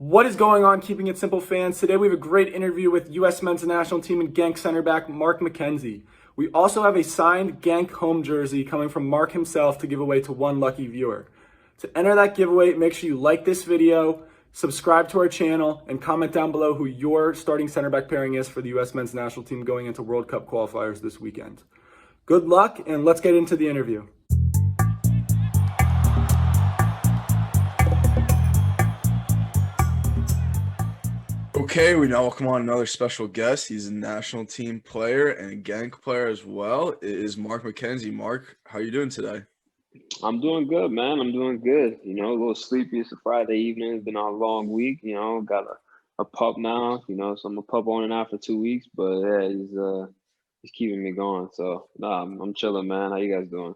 What is going on, Keeping It Simple fans? Today we have a great interview with USMNT national team and Genk center back Mark McKenzie. We also have a signed Genk home jersey coming from Mark himself to give away to one lucky viewer. To enter that giveaway, make sure you like this video, subscribe to our channel, and comment down below who your starting center back pairing is for the USMNT national team going into World Cup qualifiers this weekend. Good luck, and let's get into the interview. Okay, we now welcome on another special guest. He's a national team player and a Genk player as well. It is Mark McKenzie. Mark, how are you doing today? I'm doing good, man. I'm doing good. A little sleepy. It's a Friday evening. It's been a long week. Got a pup now. So I'm a pup on and out for 2 weeks. But yeah, he's keeping me going. So I'm chilling, man. How you guys doing?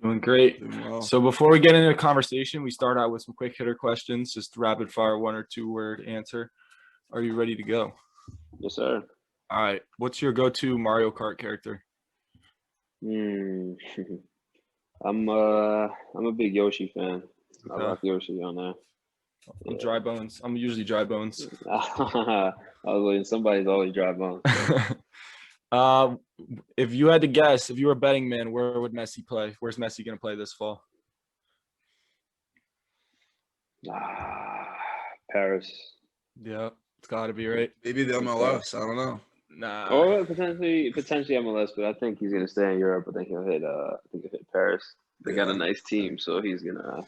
Doing great. Doing well. So before we get into the conversation, we start out with some quick hitter questions, just rapid fire 1 or 2 word answer. Are you ready to go? Yes, sir. All right. What's your go-to Mario Kart character? I'm a big Yoshi fan. Okay. I like Yoshi on there. I'm dry bones. I'm usually dry bones. I was waiting. Somebody's always dry bones. If you had to guess, if you were a betting man, where would Messi play? Where's Messi going to play this fall? Paris. Yeah, it's got to be right. Maybe the MLS. I don't know. Nah. Or potentially MLS, but I think he's gonna stay in Europe. I think he'll hit Paris. They got a nice team, so he's gonna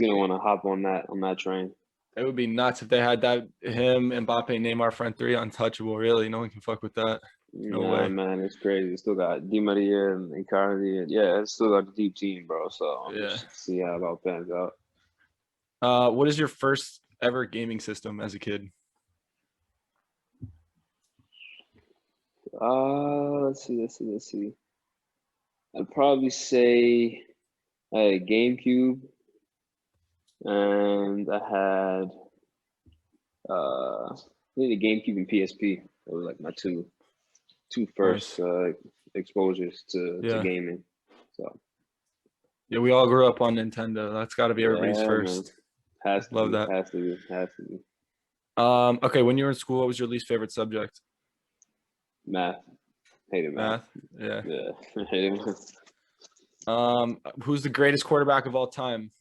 want to hop on that train. It would be nuts if they had that him, Mbappe, Neymar front three untouchable. Really, no one can fuck with that. No way, man. It's crazy. It's still got Di Maria and Icardi, and yeah, it's still got a deep team, bro. So just see how it all pans out. What is your first ever gaming system as a kid? Let's see. I'd probably say a GameCube, and I had maybe the GameCube and PSP. It was like my two first exposures to gaming. So yeah, we all grew up on Nintendo. That's got to be everybody's first. Man. Love that. Has to be. Okay, when you were in school, what was your least favorite subject? Math. Hated math. Yeah. Hated math. Who's the greatest quarterback of all time?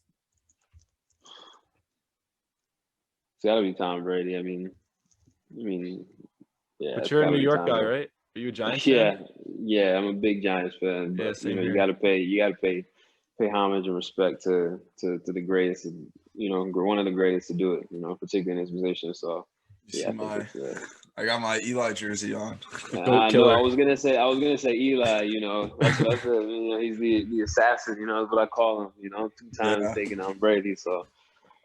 It's gotta be Tom Brady. I mean, yeah. But you're a New York guy, right? Are you a Giants fan? Yeah. I'm a big Giants fan. But you gotta pay homage and respect to the greatest. One of the greatest to do it. Particularly in his position. So yeah. I got my Eli jersey on. I know. I was gonna say Eli. That's he's the assassin. That's what I call him. 2 times taking on Brady. So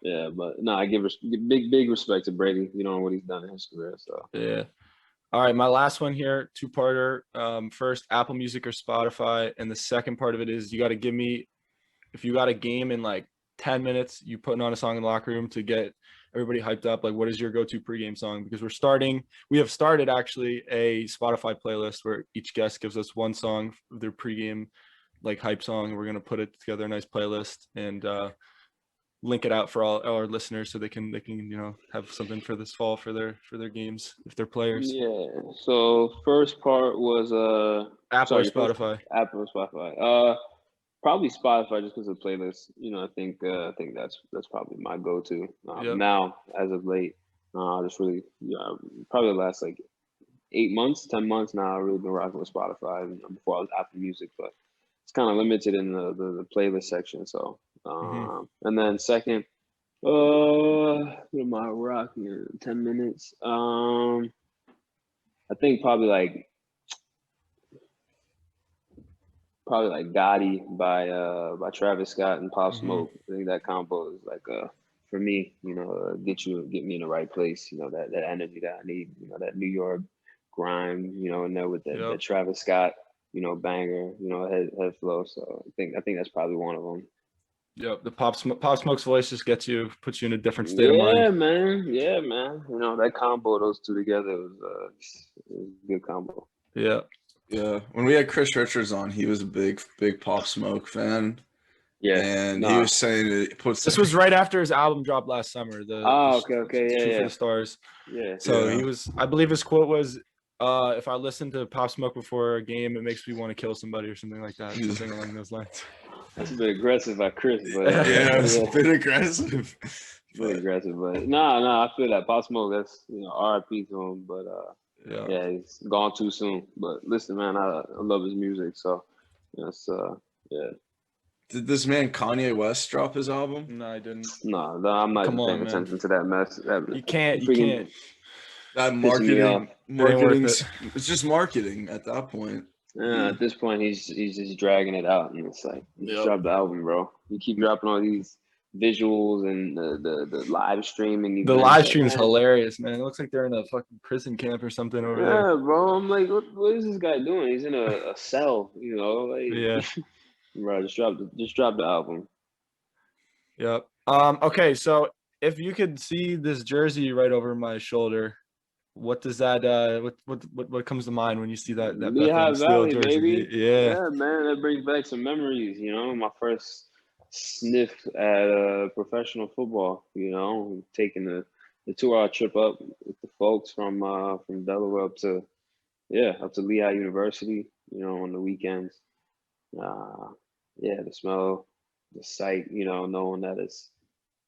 yeah, but no, I give big respect to Brady. What he's done in his career. So yeah. All right, my last one here, 2-parter. First, Apple Music or Spotify, and the second part of it is you got to give me, if you got a game in like 10 minutes, you putting on a song in the locker room to get everybody hyped up. Like, what is your go-to pregame song? Because we have started actually a Spotify playlist where each guest gives us one song of their pregame like hype song, and we're gonna put it together a nice playlist and link it out for all our listeners so they can have something for this fall for their games if they're players. Yeah. So first part was Apple or Spotify? Apple or Spotify. Probably Spotify just because of the playlist. I think that's probably my go-to. Now, as of late, just really probably the last like 10 months now. I've really been rocking with Spotify. Before I was Apple Music, but it's kind of limited in the playlist section. So, and then second, what am I rocking in 10 minutes? I think probably like Gotti by Travis Scott and Pop Smoke. I think that combo is like for me, get me in the right place. That energy that I need. That New York grime. And then with that Travis Scott, banger. Head flow. So I think that's probably one of them. Yep, the Pop Smoke's voice just puts you in a different state of mind. Yeah, man. That combo, those two together was a good combo. Yeah. Yeah, when we had Chris Richards on, he was a big Pop Smoke fan. Yeah. And he was saying it puts. This was right after his album dropped last summer. Okay. Shoot Yeah. for the Stars. Yeah. So Yeah. he was. I believe his quote was, "If I listen to Pop Smoke before a game, it makes me want to kill somebody or something like that." Something along those lines. That's a bit aggressive by Chris, but Yeah, it was a bit aggressive. Bit aggressive, but no, I feel that Pop Smoke. That's RIP to him, but yeah, he's gone too soon. But listen, man, I love his music, so that's yeah. Did this man Kanye West drop his album? No, I didn't. No, I'm not Come even on, paying man. attention to that mess. You can't. That pissing me off. marketing. It's just marketing at that point. At this point, he's just dragging it out, and it's like, just drop the album, bro. You keep dropping all these visuals and the live streaming. The live stream is hilarious, man. It looks like they're in a fucking prison camp or something over there. Yeah, bro. I'm like, what is this guy doing? He's in a cell, like. Yeah. Bro, just drop the album. Yep. Okay, so if you could see this jersey right over my shoulder, what does that what comes to mind when you see that Bethlehem Steel jersey? Baby. Yeah, man, that brings back some memories. My first sniff at professional football. Taking the 2-hour trip up with the folks from Delaware up to Lehigh University. On the weekends. The smell, the sight. Knowing that it's,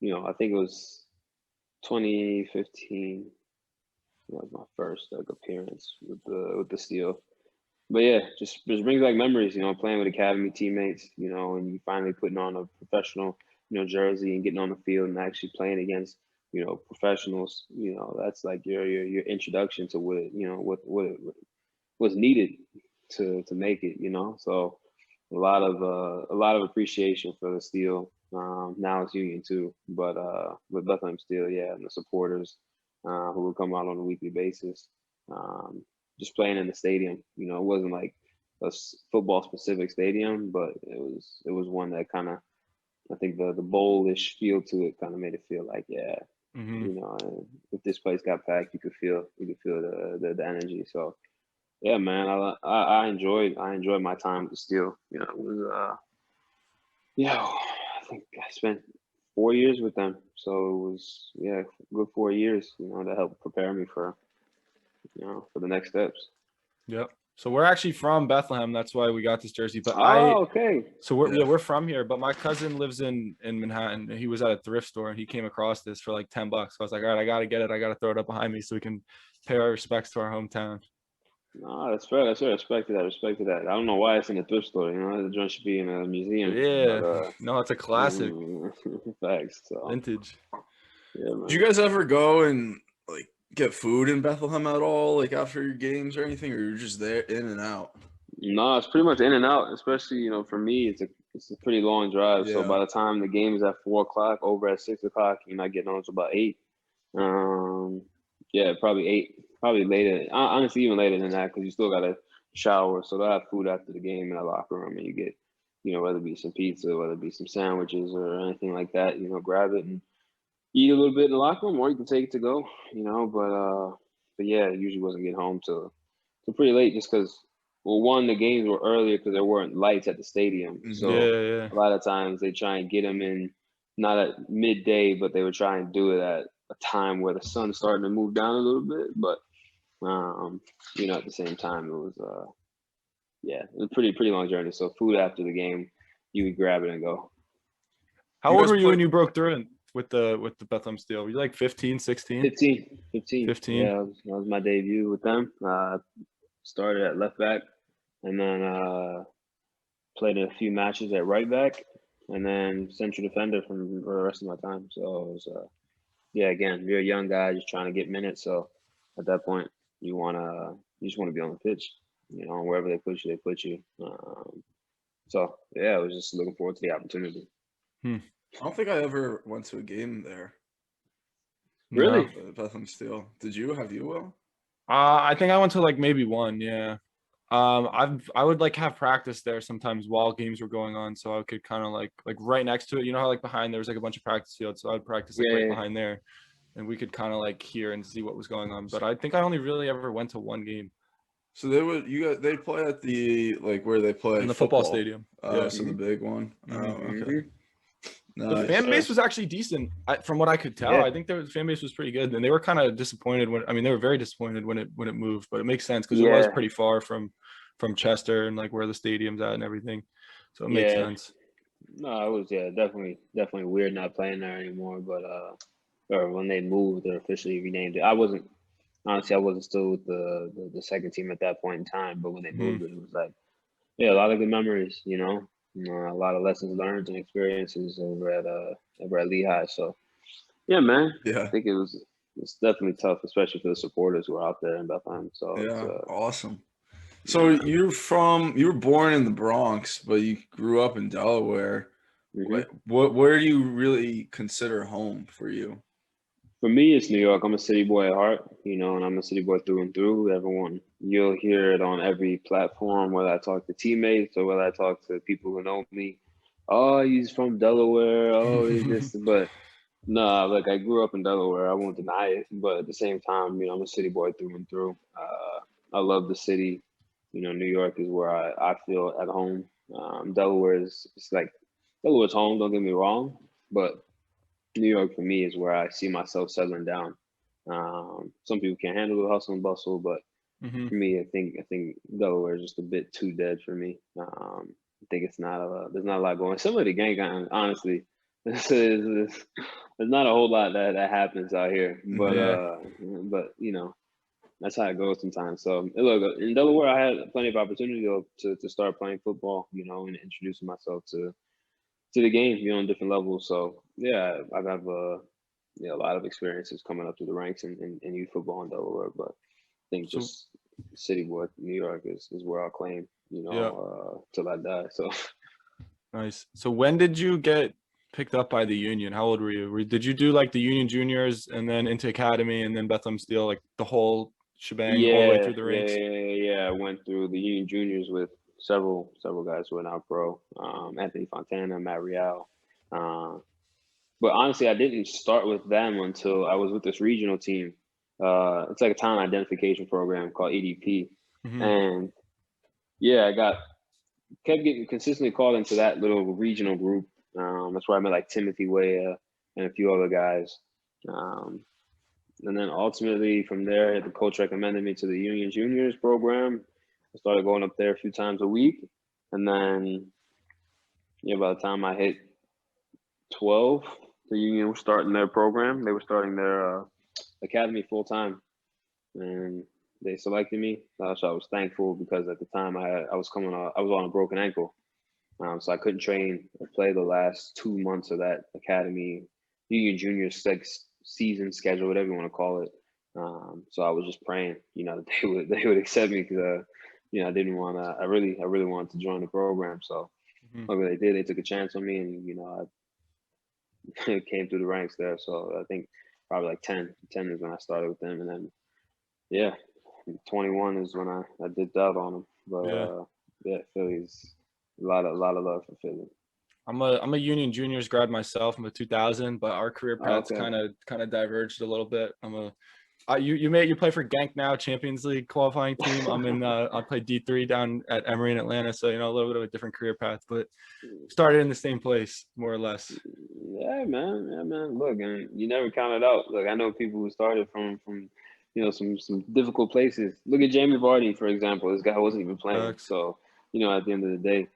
I think it was 2015. That was my first appearance with the Steel. But yeah, just brings back memories, playing with academy teammates, and you finally putting on a professional, jersey and getting on the field and actually playing against, professionals. That's like your introduction to what's needed to make it. So a lot of appreciation for the Steel. Now it's Union too, but with Bethlehem Steel, and the supporters. Who would come out on a weekly basis, just playing in the stadium. It wasn't like a football specific stadium, but it was one that kind of, I think the bowlish feel to it kind of made it feel like, if this place got packed, you could feel the energy. So yeah, man, I enjoyed my time with the Steel. It was I think I spent 4 years with them, so it was good 4 years. That helped prepare me for for the next steps. Yep. So we're actually from Bethlehem. That's why we got this jersey. But okay. So we're from here. But my cousin lives in Manhattan. He was at a thrift store and he came across this for like $10. So I was like, all right, I gotta get it. I gotta throw it up behind me so we can pay our respects to our hometown. No, that's fair. That's fair. Respect to that. I don't know why it's in a thrift store. The joint should be in a museum. Yeah. But, no, it's a classic. Facts. So. Vintage. Yeah, man. Did you guys ever go and like get food in Bethlehem at all, like after your games or anything, or you're just there in and out? No, it's pretty much in and out. Especially, for me, it's a pretty long drive. So by the time the game is at 4:00, over at 6:00, you're not getting on until about 8. Probably 8. Probably later. Honestly, even later than that, because you still gotta shower. So they'll have food after the game in the locker room, and you get, whether it be some pizza, whether it be some sandwiches or anything like that. Grab it and eat a little bit in the locker room, or you can take it to go. But yeah, it usually wasn't getting home till pretty late, just because. Well, one, the games were earlier because there weren't lights at the stadium. So a lot of times they try and get them in, not at midday, but they would try and do it at a time where the sun's starting to move down a little bit. But, at the same time, it was a pretty long journey. So food after the game, you would grab it and go. How old were you when you broke through it with the Bethlehem Steel? Were you like 15, 16? 15. 15. Yeah, that was my debut with them. Started at left back. And then played in a few matches at right back, and then central defender for the rest of my time. So it was, again, you're a young guy just trying to get minutes. So at that point, you just want to be on the pitch. Wherever they put you, they put you. So I was just looking forward to the opportunity. I don't think I ever went to a game there. Really? No, Bethlehem Steel. Did you? Have you? Will? I think I went to like maybe one. Yeah. I would like have practice there sometimes while games were going on, so I could kind of like right next to it. How like behind there was like a bunch of practice fields, so I'd practice right behind there, and we could kind of like hear and see what was going on. But I think I only really ever went to one game. So they play at the where they play In the football stadium. Yeah. So the big one. Oh, okay. The Nice. fan base was actually decent, from what I could tell. Yeah. I think the fan base was pretty good, and they were kind of disappointed they were very disappointed when it moved. But it makes sense because it was pretty far from Chester and like where the stadium's at and everything, so it makes sense. No, it was definitely weird not playing there anymore. But or when they moved or officially renamed it, I wasn't still with the second team at that point in time. But when they moved it, it was like a lot of good memories, a lot of lessons learned and experiences over at Lehigh. So yeah, man. Yeah. I think it's definitely tough, especially for the supporters who are out there in Bethlehem. So yeah, awesome. So you were born in the Bronx, but you grew up in Delaware. Where do you really consider home for you? For me, it's New York. I'm a city boy at heart, and I'm a city boy through and through. Everyone, you'll hear it on every platform, whether I talk to teammates or whether I talk to people who know me. Oh, he's from Delaware. Oh, he's this. But no, like I grew up in Delaware. I won't deny it. But at the same time, I'm a city boy through and through. I love the city. New York is where I feel at home. Delaware it's like Delaware's home. Don't get me wrong, but New York for me is where I see myself settling down. Some people can't handle the hustle and bustle, but for me, I think Delaware is just a bit too dead for me. I think there's not a lot going. Similar to Genk, honestly, there's not a whole lot that happens out here. But that's how it goes sometimes. So look, in Delaware, I had plenty of opportunity to start playing football, and introducing myself to the game, on different levels. So yeah, I've had a lot of experiences coming up through the ranks in youth football in Delaware. But I think just city boy, New York is where I'll claim, till I die. So nice. So when did you get picked up by the Union? How old were you? Did you do like the Union juniors and then into academy and then Bethlehem Steel, like the whole shebang all the way through the ranks? Yeah. I went through the Union juniors with several guys who are now pro. Anthony Fontana, Matt Real. But honestly, I didn't start with them until I was with this regional team. It's like a talent identification program called EDP. And yeah, kept getting consistently called into that little regional group. That's where I met like Timothy Weah and a few other guys. And then ultimately from there, the coach recommended me to the Union Juniors program. I started going up there a few times a week. And then, by the time I hit 12, the Union was starting their program. They were starting their academy full time. And they selected me. So I was thankful because at the time I was on a broken ankle. So I couldn't train or play the last 2 months of that academy, Union Juniors season schedule, whatever you want to call it. So I was just praying, that they would accept me because, I didn't want to. I really wanted to join the program. So luckily they did. They took a chance on me, and I came through the ranks there. So I think probably like 10 is when I started with them, and then 21 is when I dipped out on them. But Philly's a lot of love for Philly. I'm a Union Juniors grad myself. I'm a 2000, but our career paths kind of diverged a little bit. You play for Genk now, Champions League qualifying team. I play D3 down at Emory in Atlanta, so a little bit of a different career path, but started in the same place more or less. Yeah, man. Look, and you never count it out. Look, I know people who started from some difficult places. Look at Jamie Vardy, for example. This guy wasn't even playing. So at the end of the day,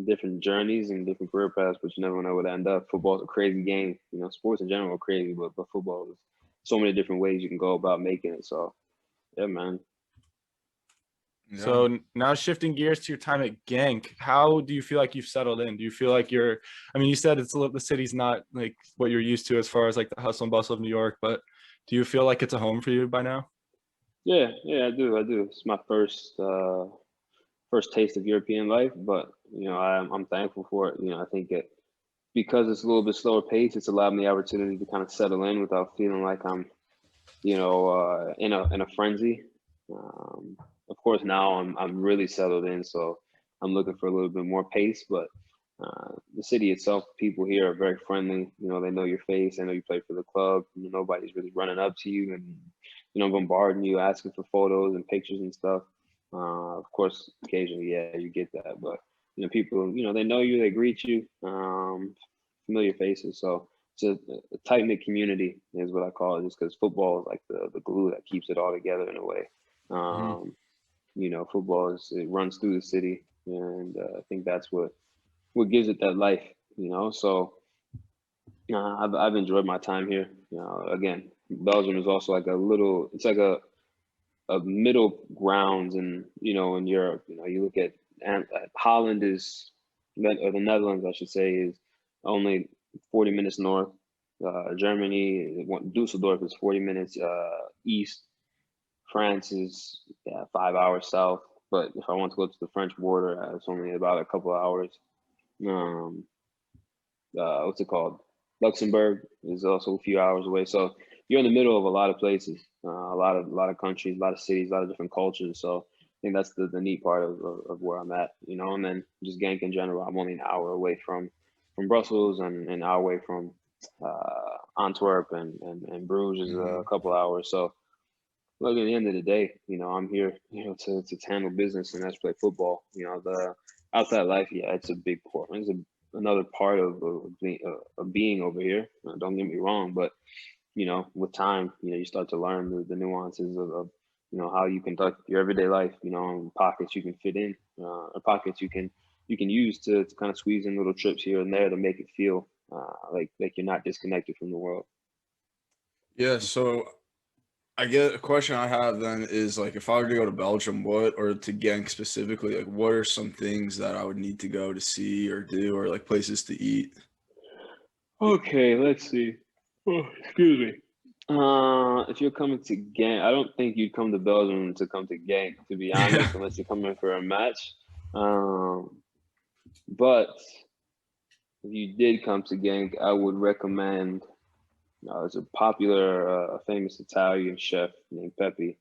different journeys and different career paths, but you never know where to end up. Football's a crazy game. Sports in general are crazy, but football is so many different ways you can go about making it. So, yeah, man. So now shifting gears to your time at Genk, how do you feel like you've settled in? Do you feel like you said the city's not like what you're used to as far as like the hustle and bustle of New York, but do you feel like it's a home for you by now? Yeah, I do. It's my first taste of European life, but I'm thankful for it. I think that because it's a little bit slower pace, it's allowed me the opportunity to kind of settle in without feeling like I'm, in a frenzy. Of course, now I'm really settled in, so I'm looking for a little bit more pace. But the city itself, people here are very friendly. They know your face. They know you play for the club. Nobody's really running up to you and bombarding you, asking for photos and pictures and stuff. Of course, occasionally, yeah, you get that, but people, they know you, they greet you, familiar faces. So it's a tight knit community is what I call it, just because football is like the glue that keeps it all together in a way. Football it runs through the city, and I think that's what gives it that life. So I've enjoyed my time here. Again, Belgium is also like it's like a middle grounds, and in Europe, you look at Holland or the Netherlands, I should say, is only 40 minutes north. Germany, Dusseldorf is 40 minutes east. France is 5 hours south. But if I want to go to the French border, it's only about a couple of hours. What's it called? Luxembourg is also a few hours away. So you're in the middle of a lot of places, a lot of countries, a lot of cities, a lot of different cultures. So I think that's the neat part of where I'm at, and then just Genk in general. I'm only an hour away from Brussels, and an hour away from Antwerp, and Bruges is a couple hours. So look, at the end of the day, I'm here, to handle business, and that's play football. The outside life, yeah, it's a big part. It's another part of being over here. Don't get me wrong, but with time, you start to learn the nuances of how you conduct your everyday life. Pockets you can fit in, or pockets you can use to kind of squeeze in little trips here and there to make it feel like you're not disconnected from the world. Yeah. So I get a question I have then is like, if I were to go to Belgium, or to Genk specifically, like what are some things that I would need to go to see or do, or like places to eat? Okay, let's see. Oh, excuse me. If you're coming to Genk, I don't think you'd come to Belgium to come to Genk, to be honest, unless you're coming for a match. But if you did come to Genk, I would recommend. There's a popular, famous Italian chef named Pepe.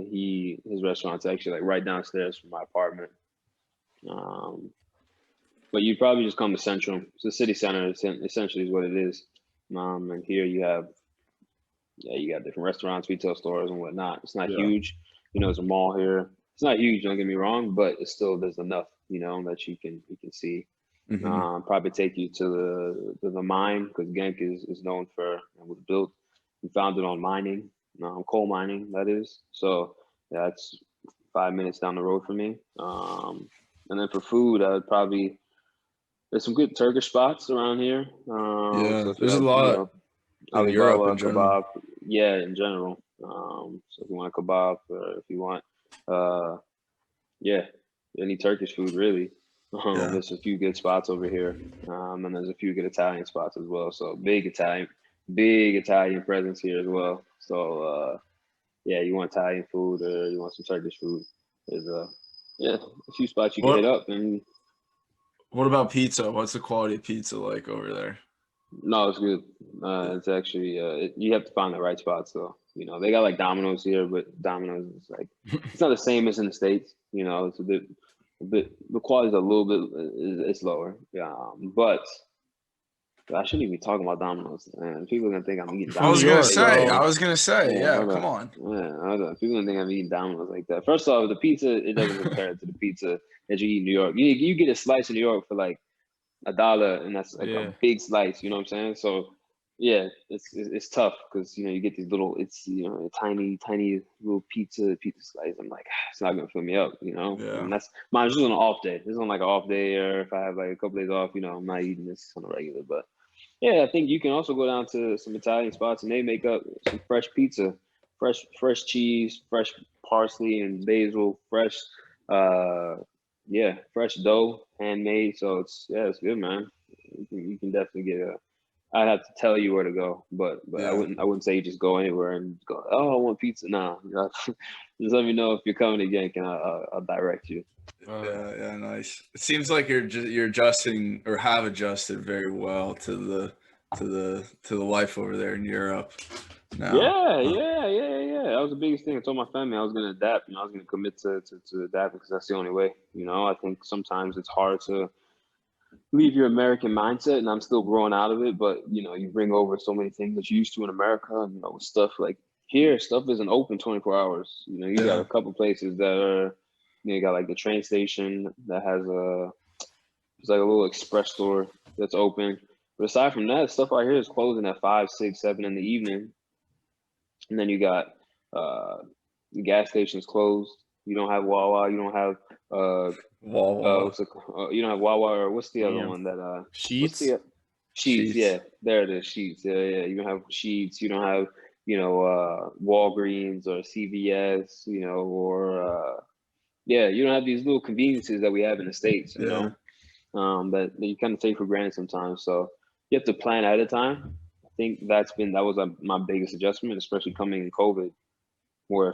His restaurant's actually like right downstairs from my apartment. But you probably just come to Centrum. It's the city center, essentially, is what it is. And here you have different restaurants, retail stores, and whatnot. It's not huge. There's a mall here. It's not huge, don't get me wrong, but it's still, there's enough, that you can see. Probably take you to the mine, because Genk is known for, and was built and founded on mining, coal mining, that is. So that's 5 minutes down the road from me. And then for food, I would probably, there's some good Turkish spots around here. So there's a lot in Europe in general. Kebab, in general. So if you want a kebab, or if you want, any Turkish food, really. There's a few good spots over here, and there's a few good Italian spots as well. So big Italian presence here as well. So you want Italian food, or you want some Turkish food? There's a few spots you can hit up. And what about pizza? What's the quality of pizza like over there? No, it's good. It's actually you have to find the right spots though. They got like Domino's here, but Domino's is like it's not the same as in the States. It's a bit the quality's a little bit it's lower. But I shouldn't even be talking about Domino's. Man, people are gonna think I'm eating Domino's. I was gonna say, come on. Yeah, people are gonna think I'm eating Domino's like that. First off, the pizza, it doesn't compare to the pizza that you eat in New York. You get a slice in New York for like $1, and that's like a big slice. You know what I'm saying? So it's tough, because you get these little, tiny little pizza slice. I'm like, it's not gonna fill me up. And that's mine's just on an off day. This is on like an off day, or if I have like a couple days off, I'm not eating this on a regular. But I think you can also go down to some Italian spots, and they make up some fresh pizza, fresh cheese, fresh parsley and basil, fresh fresh dough, handmade. So it's good, man. You can definitely get I'd have to tell you where to go, but I wouldn't say you just go anywhere and go, oh, I want pizza. Nah, just let me know if you're coming to Genk, and I'll direct you. Nice. It seems like you're adjusting, or have adjusted very well to the life over there in Europe now. That was the biggest thing. I told my family I was going to adapt, and I was going to commit to adapt, because that's the only way. I think sometimes it's hard to leave your American mindset, and I'm still growing out of it, but you bring over so many things that you used to in America, and stuff like here stuff isn't open 24 hours. You know, you got a couple places that are, you got like the train station that has it's like a little express store that's open. But aside from that, stuff out here is closing at 5, 6, 7 in the evening. And then you got the gas stations closed. You don't have Wawa. You don't have Wawa. You don't have Wawa, or what's the other one that Sheets? Sheets, yeah, there it is. Sheets, yeah. You don't have Sheets. You don't have Walgreens or CVS, or you don't have these little conveniences that we have in the States, that you kind of take for granted sometimes. So you have to plan ahead of time. I think that was my biggest adjustment, especially coming in COVID, where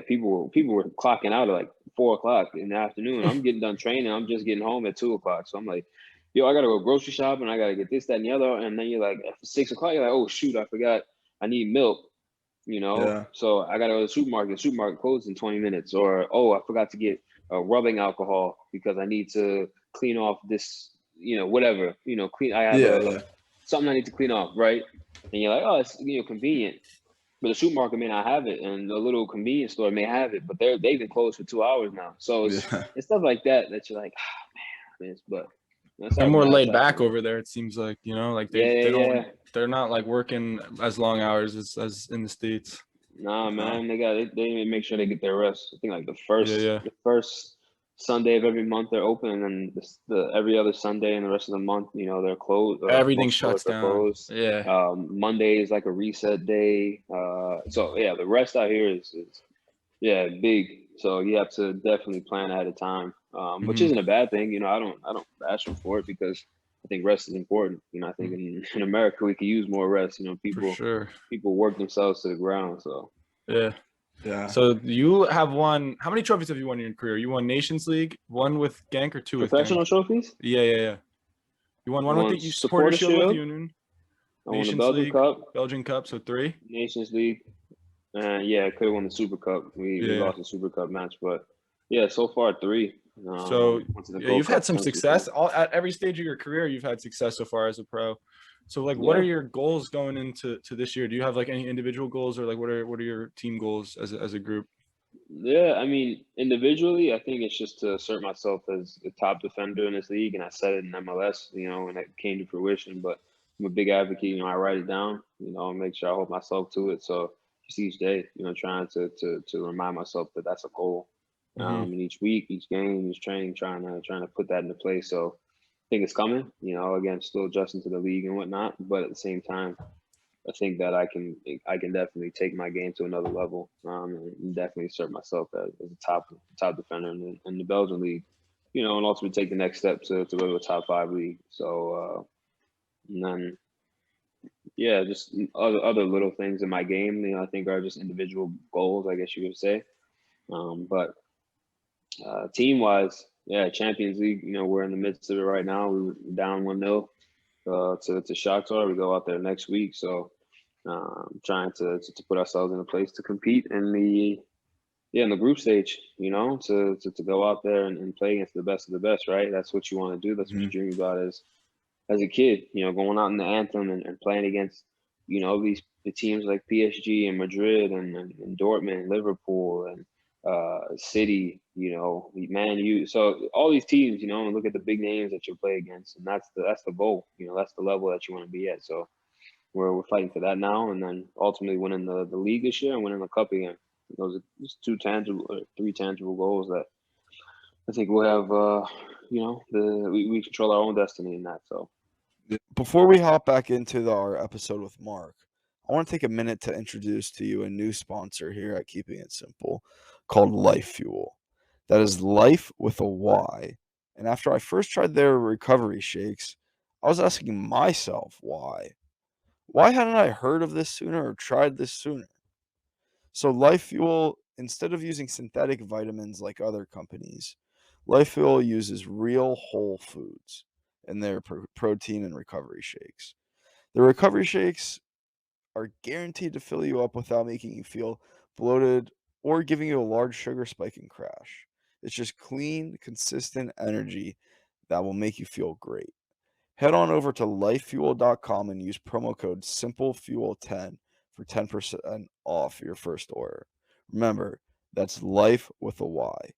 people were clocking out at like 4:00 in the afternoon. I'm getting done training. I'm just getting home at 2:00. So I'm like, I gotta go grocery shopping. I gotta get this, that, and the other. And then you're like, at 6:00, you're like, oh shoot, I forgot I need milk. So I gotta go to the supermarket. The supermarket closed in 20 minutes. Or I forgot to get rubbing alcohol because I need to clean off this, whatever. Clean. I have something I need to clean off, right? And you're like, oh, it's convenient. But the supermarket may not have it, and the little convenience store may have it, but they've been closed for 2 hours now. So it's stuff like that you're like, man, but they're more laid back over there. It seems like, like they're not like working as long hours as in the States. Nah, man, they make sure they get their rest. I think like the first Sunday of every month they're open, and then the every other Sunday and the rest of the month, they're closed. Everything shuts down. Closed. Yeah. Monday is like a reset day. So yeah, the rest out here is big. So you have to definitely plan ahead of time, which isn't a bad thing. I don't bash them for it, because I think rest is important. I think in America we could use more rest. People work themselves to the ground. So yeah. So you have won. How many trophies have you won in your career? You won Nations League, one with Genk, or two with Genk? Professional trophies? Yeah. You won one with the Supporter Shield with Union. I won the Belgian Cup. Belgian Cup, so 3. Nations League. I could have won the Super Cup. We lost the Super Cup match, but so far 3. So you've had some success at every stage of your career. You've had success so far as a pro. So what are your goals going into this year? Do you have like any individual goals, or like what are your team goals as a group? Yeah, I mean, individually, I think it's just to assert myself as the top defender in this league, and I said it in MLS, when it came to fruition. But I'm a big advocate. I write it down, make sure I hold myself to it. So just each day, trying to remind myself that that's a goal. And each week, each game, each training, trying to put that into place. So I think it's coming. Again, still adjusting to the league and whatnot, but at the same time, I think that I can definitely take my game to another level, and definitely assert myself as a top defender in the Belgian league, and ultimately take the next step to go to a top 5 league. So, and then, just other little things in my game, I think are just individual goals, I guess you would say. But team wise, Champions League, we're in the midst of it right now. We were down 1-0 to Shakhtar. We go out there next week, so trying to put ourselves in a place to compete in the group stage, to go out there and play against the best of the best, right? That's what you want to do. That's what you dream about as a kid, going out in the anthem and playing against, the teams like PSG and Madrid and Dortmund, Liverpool and City, Man U. So all these teams, and look at the big names that you'll play against, and that's the goal. That's the level that you want to be at. So we're fighting for that now, and then ultimately winning the league this year and winning the cup again. Those are just 3 tangible goals that I think we'll have. We control our own destiny in that. So before we hop back into our episode with Mark, I want to take a minute to introduce to you a new sponsor here at Keeping It Simple called Life Fuel. That is life with a Y. And after I first tried their recovery shakes, I was asking myself why. Why hadn't I heard of this sooner or tried this sooner? So Life Fuel, instead of using synthetic vitamins like other companies, Life Fuel uses real whole foods in their protein and recovery shakes. The recovery shakes are guaranteed to fill you up without making you feel bloated or giving you a large sugar spike and crash. It's just clean, consistent energy that will make you feel great. Head on over to lifefuel.com and use promo code SIMPLEFUEL10 for 10% off your first order. Remember, that's life with a Y.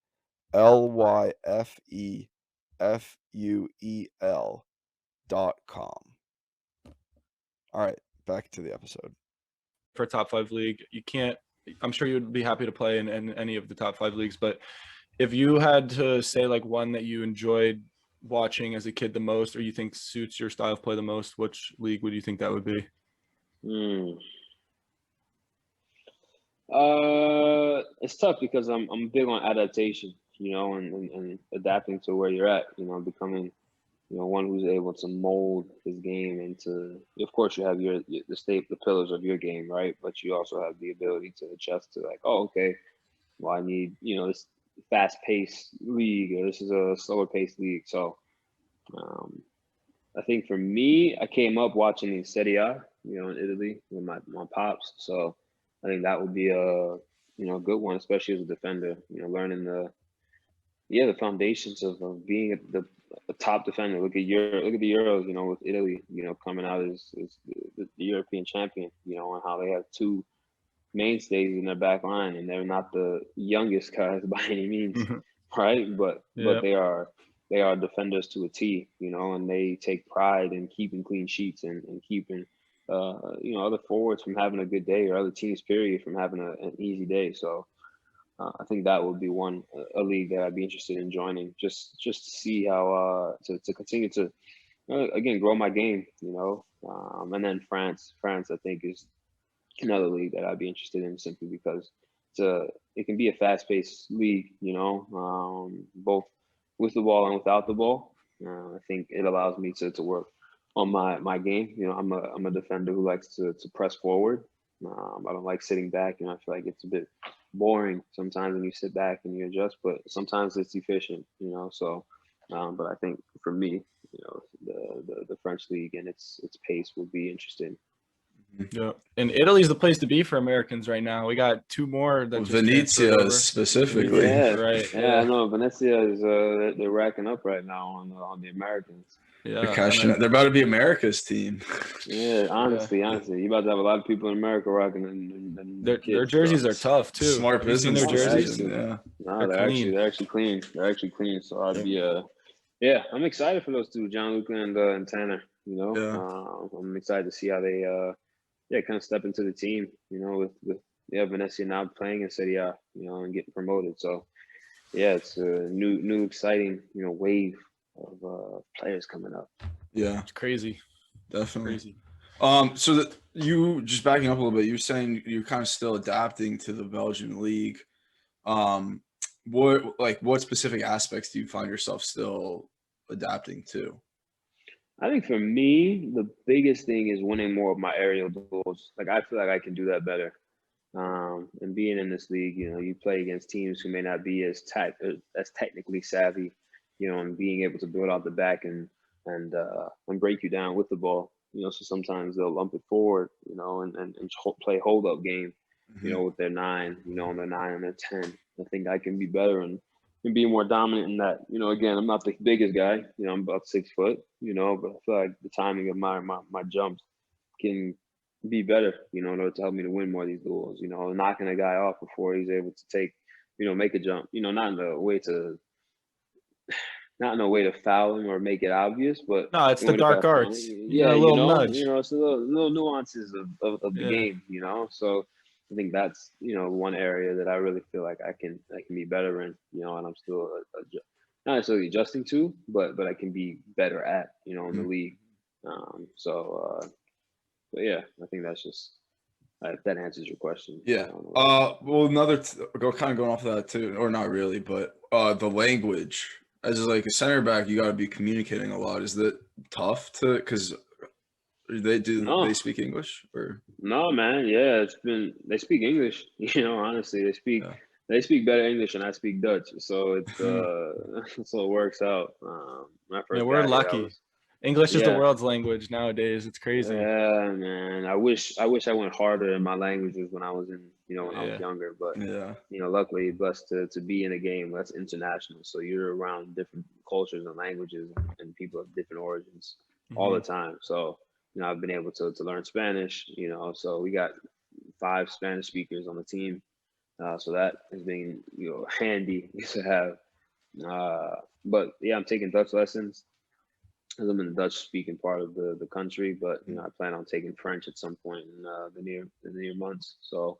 LYFEFUEL.com. All right, back to the episode. For a top 5 league, you can't. I'm sure you would be happy to play in any of the top 5 leagues, but if you had to say like one that you enjoyed watching as a kid the most, or you think suits your style of play the most, which league would you think that would be? It's tough because I'm big on adaptation, and adapting to where you're at, becoming, one who's able to mold his game into. Of course, you have the pillars of your game, right? But you also have the ability to adjust to like, oh, okay, well, I need, this fast-paced league, or this is a slower-paced league. So, I think for me, I came up watching the Serie A, in Italy with my pops. So I think that would be a good one, especially as a defender. Learning the foundations of being a top defender. Look at the Euros. With Italy, coming out as the European champion. And how they have 2 mainstays in their back line, and they're not the youngest guys by any means, right? But they are defenders to a T, and they take pride in keeping clean sheets and keeping other forwards from having a good day, or other teams period from having an easy day. So I think that would be a league that I'd be interested in joining, just to see how to continue to again grow my game, and then France I think is another league that I'd be interested in, simply because it can be a fast-paced league, both with the ball and without the ball. I think it allows me to work on my game. I'm a defender who likes to press forward. I don't like sitting back. I feel like it's a bit boring sometimes when you sit back and you adjust, but sometimes it's efficient. So, but I think for me, the French league and its pace would be interesting. Yeah, and Italy's the place to be for Americans right now. We got 2 more that just Venezia specifically. Yeah, right. Yeah, I know Venezia is they're racking up right now on the Americans. Yeah, they're about to be America's team. Yeah, honestly, you about to have a lot of people in America rocking their jerseys are tough too. Smart business. Their jerseys, yeah. No, they're actually clean. They're actually clean. So I'd be I'm excited for those 2, Gianluca and Tanner. I'm excited to see how they kind of step into the team. With Venezia now playing in Serie A, and getting promoted. So it's a new exciting wave of players coming up. Yeah, it's crazy. Definitely crazy. So that you just backing up a little bit, you're saying you're kind of still adapting to the Belgian league. What specific aspects do you find yourself still adapting to? I think for me, the biggest thing is winning more of my aerial duels. Like, I feel like I can do that better. And being in this league, you play against teams who may not be as technically savvy, and being able to build out the back and break you down with the ball. So sometimes they'll lump it forward, and play hold up game, with their 9, on their 9 and their 10. I think I can be better and be more dominant in that. Again, I'm not the biggest guy. I'm about 6 foot. But I feel like the timing of my jumps can be better. In order to help me to win more of these duels. Knocking a guy off before he's able to take, make a jump. Not in a way to foul him or make it obvious, but no, it's the dark arts. Yeah, a little nudge. It's a little nuances of the game. So I think that's one area that I really feel like I can be better in. And I'm still not necessarily adjusting to, but I can be better at in the league. But yeah, I think that's just that answers your question. Yeah. Well, going off of that too, or not really, but the language. As like a center back, you got to be communicating a lot. Is that tough because they speak English or? No, man. Yeah, they speak English. Honestly, they speak better English than I speak Dutch. So it's so it works out. We're lucky. English is the world's language nowadays. It's crazy. Yeah, man. I wish I went harder in my languages when I was when I was younger. But luckily blessed to be in a game that's international. So you're around different cultures and languages and people of different origins all the time. So I've been able to learn Spanish. So we got 5 Spanish speakers on the team. So that has been, handy to have. But yeah, I'm taking Dutch lessons because I'm in the Dutch speaking part of the country, but I plan on taking French at some point in the near months. So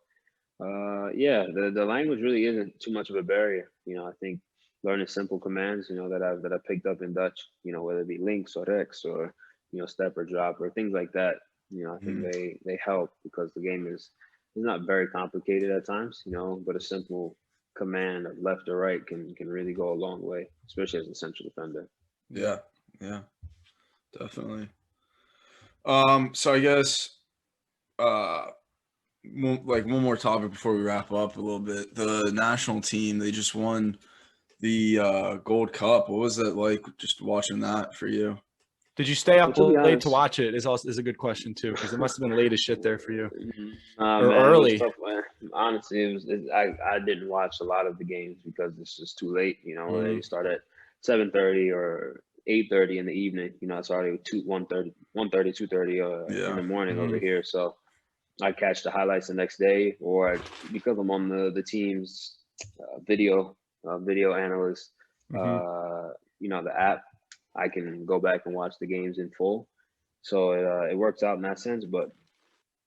yeah, the language really isn't too much of a barrier. I think learning simple commands, that I picked up in Dutch, whether it be links or rex or step or drop or things like that. I think they help because the game is not very complicated at times, but a simple command of left or right can really go a long way, especially as a central defender. Yeah, definitely. So I guess one more topic before we wrap up a little bit. The national team, they just won the Gold Cup. What was it like just watching that for you? Did you stay up To be late honest- to watch it? Is a good question too, because it must have been late as shit there for you. Or man, early. It was tough, man. Honestly, I didn't watch a lot of the games because it's just too late. They start at 7:30 or 8:30 in the evening. It's already 1:30, 2:30 in the morning over here. So I catch the highlights the next day, or because I'm on the team's video analyst, the app, I can go back and watch the games in full. So it works out in that sense. But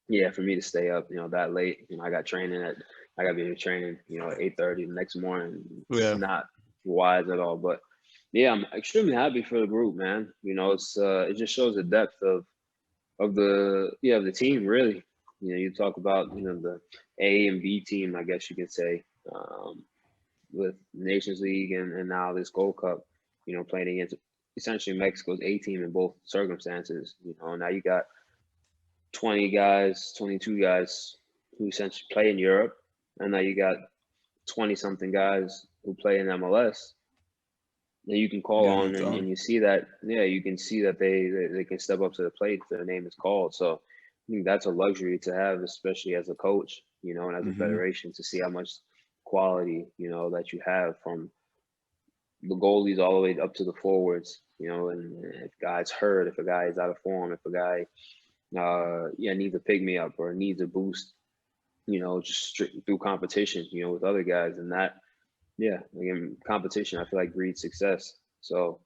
yeah, for me to stay up, that late, I got to be training, at 8:30 the next morning. It's not wise at all. But yeah, I'm extremely happy for the group, man. It just shows the depth of the team, really. You talk about, the A and B team, I guess you could say, with Nations League and now this Gold Cup, playing against essentially Mexico's A team in both circumstances. Now you got 22 guys who essentially play in Europe, and now you got 20-something guys who play in MLS that you can call on, and you see that, you can see that they can step up to the plate if their name is called. So I think that's a luxury to have, especially as a coach, and as a federation, to see how much quality, that you have from the goalies all the way up to the forwards, and if a guy's hurt, if a guy is out of form, if a guy needs a pick me up or needs a boost, just through competition, with other guys. And that, again, competition, I feel like breeds success. So,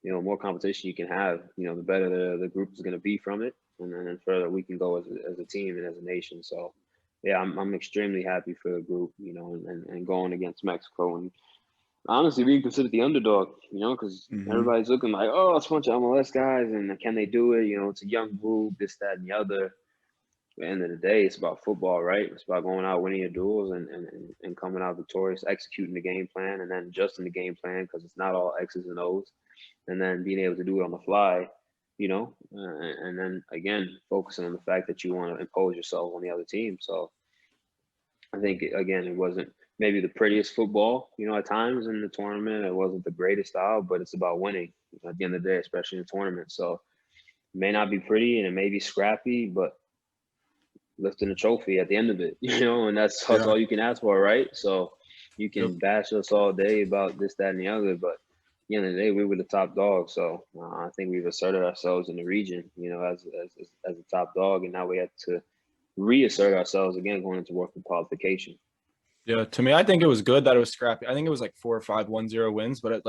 more competition you can have, the better the group is going to be from it. And then further we can go as a team and as a nation. So, yeah, I'm extremely happy for the group, and going against Mexico and honestly being considered the underdog, because everybody's looking like, oh, it's a bunch of MLS guys and can they do it? It's a young group, this, that, and the other. At the end of the day, it's about football, right? It's about going out, winning your duels and coming out victorious, executing the game plan and then adjusting the game plan because it's not all X's and O's, and then being able to do it on the fly, and then again, focusing on the fact that you want to impose yourself on the other team. So I think, again, it wasn't maybe the prettiest football, at times in the tournament. It wasn't the greatest style, but it's about winning at the end of the day, especially in the tournament. So it may not be pretty and it may be scrappy, but lifting a trophy at the end of it, and that's all you can ask for, right? So you can bash us all day about this, that, and the other, but at the end of the day, we were the top dog. So I think we've asserted ourselves in the region, as a top dog, and now we have to reassert ourselves again going into World Cup qualification. Yeah, to me, I think it was good that it was scrappy. I think it was like 4 or 5 1-0 wins, but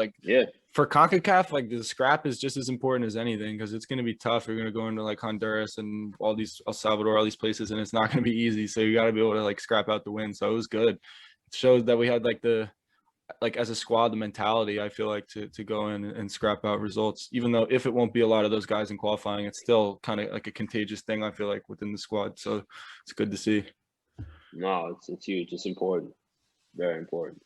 for CONCACAF, like the scrap is just as important as anything because it's going to be tough. You're going to go into like Honduras and all these El Salvador, all these places, and it's not going to be easy. So you got to be able to like scrap out the win. So it was good. It shows that we had like as a squad, the mentality, I feel like, to go in and scrap out results, even though if it won't be a lot of those guys in qualifying, it's still kind of like a contagious thing, I feel like, within the squad. So it's good to see. No, it's huge. It's important. Very important.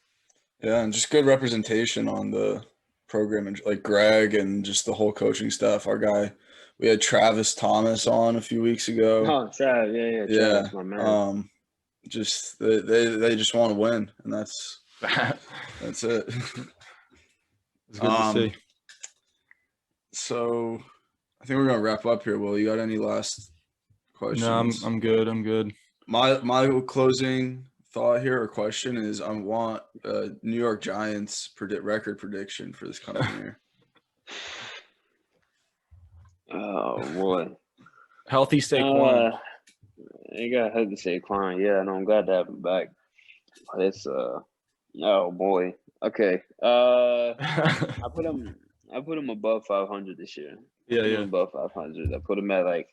Yeah, and just good representation on the program, and like Greg and just the whole coaching staff. Our guy, we had Travis Thomas on a few weeks ago. Oh, Travis, yeah. Travis, my man. Just they just want to win, and that's it. It's good to see. So I think we're gonna wrap up here. Will, you got any last questions? No, I'm good. My closing thought here or question is I want New York Giants record prediction for this coming year. Oh boy. Healthy Saquon. You got to say Klein. Yeah, no, I'm glad to have him back. But it's oh boy. Okay. I put him above 500 this year. Yeah, Put him yeah. above 500. I put him at like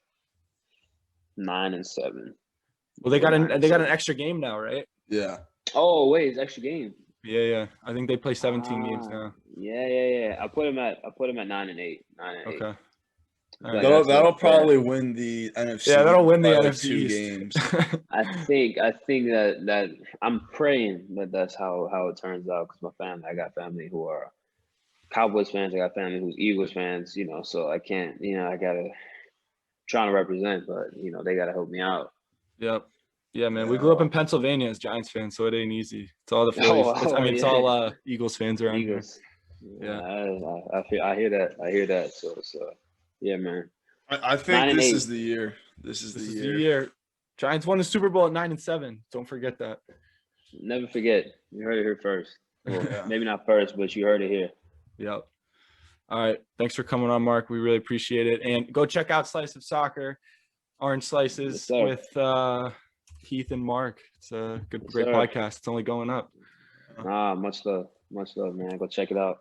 9-7. Well, they got an 9-7. extra game now, right? Yeah. Oh wait, it's extra game. Yeah, yeah. I think they play 17 games now. Yeah. I put him at 9-8. 9-8. Okay. All Like, right. That'll that's probably win the NFC. Yeah, that'll win the by, like, NFC 2 East. games. I think that I'm praying that that's how it turns out, because I got family who are Cowboys fans. I got family who's Eagles fans. So I can't. I gotta trying to represent, but they gotta help me out. Yep. Yeah, man. We grew up in Pennsylvania as Giants fans, so it ain't easy. It's all the Phillies. It's all Eagles fans around Eagles. here. Yeah. I hear that. So yeah, man. I think this 9-8. is the year. This is the year. Giants won the Super Bowl at 9-7. Don't forget that. Never forget. You heard it here first. Well, Yeah. maybe not first, but you heard it here. Yep. All right. Thanks for coming on, Mark. We really appreciate it. And go check out Slice of Soccer, Orange Slices with Keith and Mark. It's a great podcast. It's only going up. Much love, man. Go check it out.